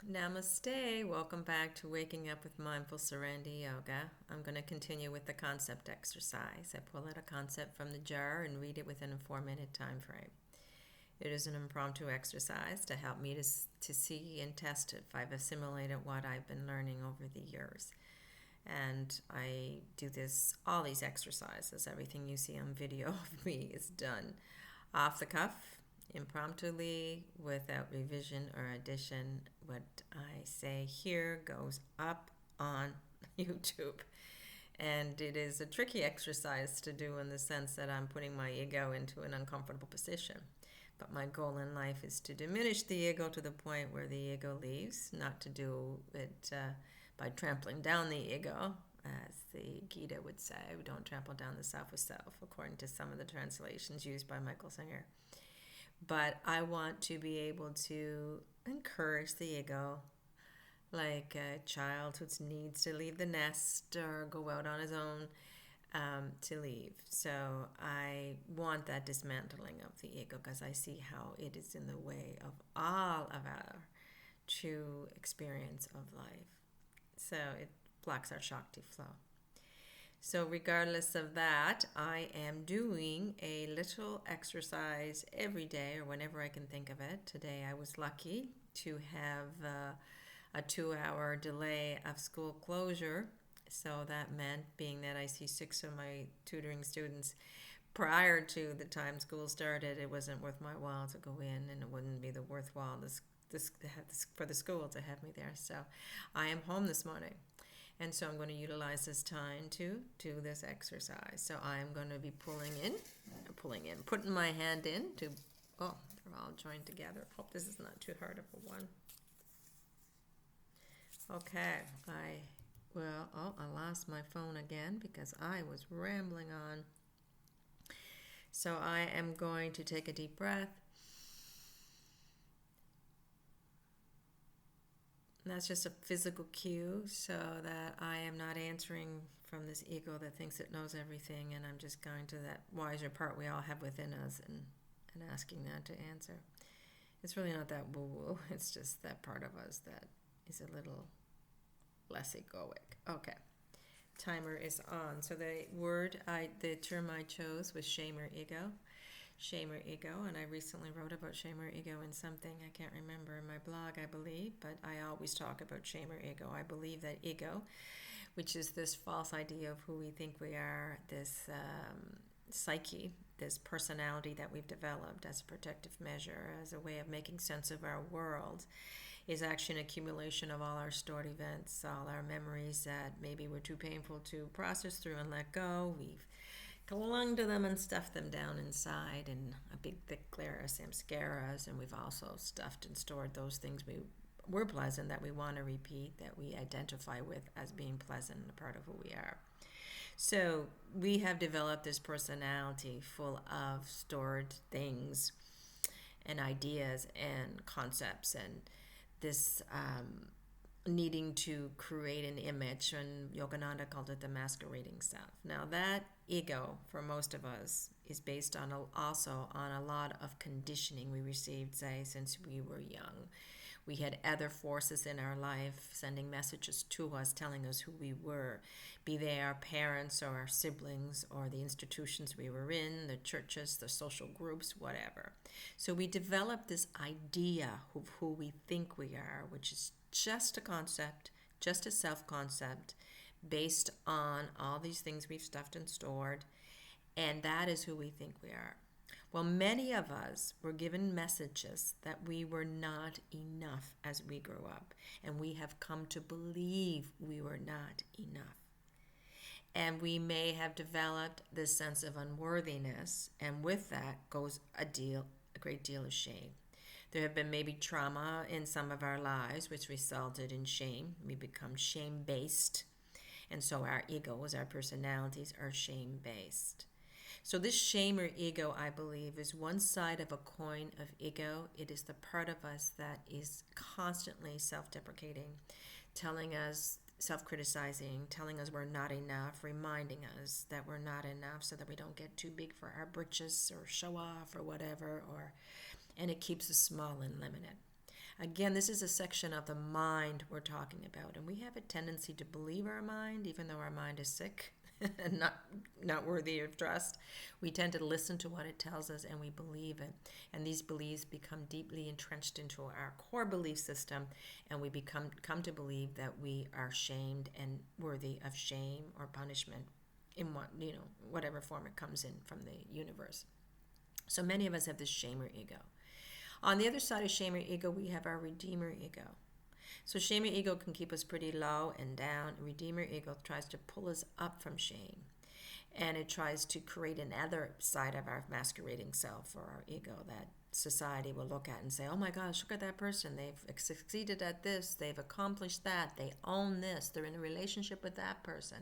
Namaste. Welcome back to Waking Up with Mindful Serenity Yoga. I'm going to continue with the concept exercise. I pull out a concept from the jar and read it within a 4-minute time frame. It is an impromptu exercise to help me to see and test if I've assimilated what I've been learning over the years. And I do all these exercises. Everything you see on video of me is done off the cuff, impromptu, without revision or addition. What I say here goes up on YouTube. And it is a tricky exercise to do in the sense that I'm putting my ego into an uncomfortable position. But my goal in life is to diminish the ego to the point where the ego leaves, not to do it by trampling down the ego, as the Gita would say. We don't trample down the self with self, according to some of the translations used by Michael Singer. But I want to be able to encourage the ego, like a child who needs to leave the nest or go out on his own to leave. So I want that dismantling of the ego because I see how it is in the way of all of our true experience of life. So it blocks our Shakti flow. So regardless of that, I am doing a little exercise every day or whenever I can think of it. Today I was lucky to have a 2-hour delay of school closure. So that meant, being that I see 6 of my tutoring students prior to the time school started, it wasn't worth my while to go in, and it wouldn't be the worthwhile for the school to have me there. So I am home this morning. And so I'm going to utilize this time to do this exercise. So I'm going to be putting my hand in they're all joined together. Hope this is not too hard of a one. Okay, I lost my phone again because I was rambling on. So I am going to take a deep breath. And that's just a physical cue so that I am not answering from this ego that thinks it knows everything, and I'm just going to that wiser part we all have within us and asking that to answer. It's really not that woo-woo. It's just that part of us that is a little less egoic. Okay. Timer is on. So the term I chose was shame or ego. Shame or ego, and I recently wrote about shame or ego in something, I can't remember, in my blog, I believe, but I always talk about shame or ego. I believe that ego, which is this false idea of who we think we are, this psyche, this personality that we've developed as a protective measure, as a way of making sense of our world, is actually an accumulation of all our stored events, all our memories that maybe were too painful to process through and let go. We've clung to them and stuffed them down inside in a big thick layer of samskaras, and we've also stuffed and stored those things were pleasant that we want to repeat, that we identify with as being pleasant and a part of who we are. So we have developed this personality full of stored things and ideas and concepts, and this needing to create an image, and Yogananda called it the masquerading self. Now that ego, for most of us, is based on also on a lot of conditioning we received, say, since we were young. We had other forces in our life sending messages to us, telling us who we were, be they our parents or our siblings or the institutions we were in, the churches, the social groups, whatever. So we developed this idea of who we think we are, which is just a concept, just a self-concept, based on all these things we've stuffed and stored, and that is who we think we are. Well, many of us were given messages that we were not enough as we grew up, and we have come to believe we were not enough. And we may have developed this sense of unworthiness, and with that goes a great deal of shame. There have been maybe trauma in some of our lives which resulted in shame. We become shame-based. And so our egos, our personalities are shame-based. So this shame or ego, I believe, is one side of a coin of ego. It is the part of us that is constantly self-deprecating, telling us, self-criticizing, telling us we're not enough, reminding us that we're not enough so that we don't get too big for our britches or show off or whatever, and it keeps us small and limited. Again, this is a section of the mind we're talking about, and we have a tendency to believe our mind, even though our mind is sick and not worthy of trust. We tend to listen to what it tells us, and we believe it. And these beliefs become deeply entrenched into our core belief system, and we come to believe that we are shamed and worthy of shame or punishment in whatever form it comes in from the universe. So many of us have this shamer ego. On the other side of shamer ego, we have our redeemer ego. So shamer ego can keep us pretty low and down. Redeemer ego tries to pull us up from shame. And it tries to create another side of our masquerading self, or our ego, that society will look at and say, oh my gosh, look at that person. They've succeeded at this. They've accomplished that. They own this. They're in a relationship with that person.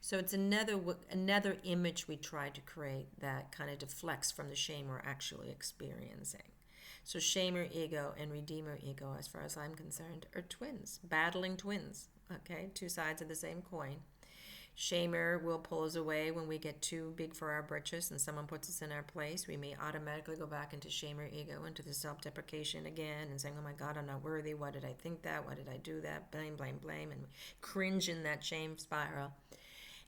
So it's another image we try to create that kind of deflects from the shame we're actually experiencing. So shamer ego and redeemer ego, as far as I'm concerned, are twins, battling twins, okay? Two sides of the same coin. Shamer will pull us away when we get too big for our britches and someone puts us in our place. We may automatically go back into shamer ego, into the self-deprecation again, and saying, oh my God, I'm not worthy. Why did I think that? Why did I do that? Blame, blame, blame, and cringe in that shame spiral.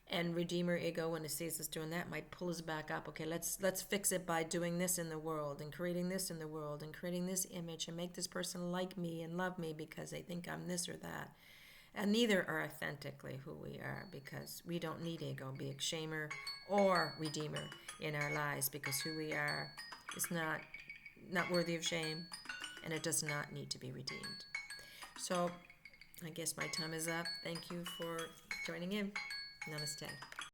And redeemer ego, when it sees us doing that, might pull us back up. Okay, let's fix it by doing this in the world and creating this in the world and creating this image and make this person like me and love me because they think I'm this or that. And neither are authentically who we are, because we don't need ego, be it shamer or redeemer, in our lives, because who we are is not worthy of shame, and it does not need to be redeemed. So I guess my time is up. Thank you for joining in. Namaste.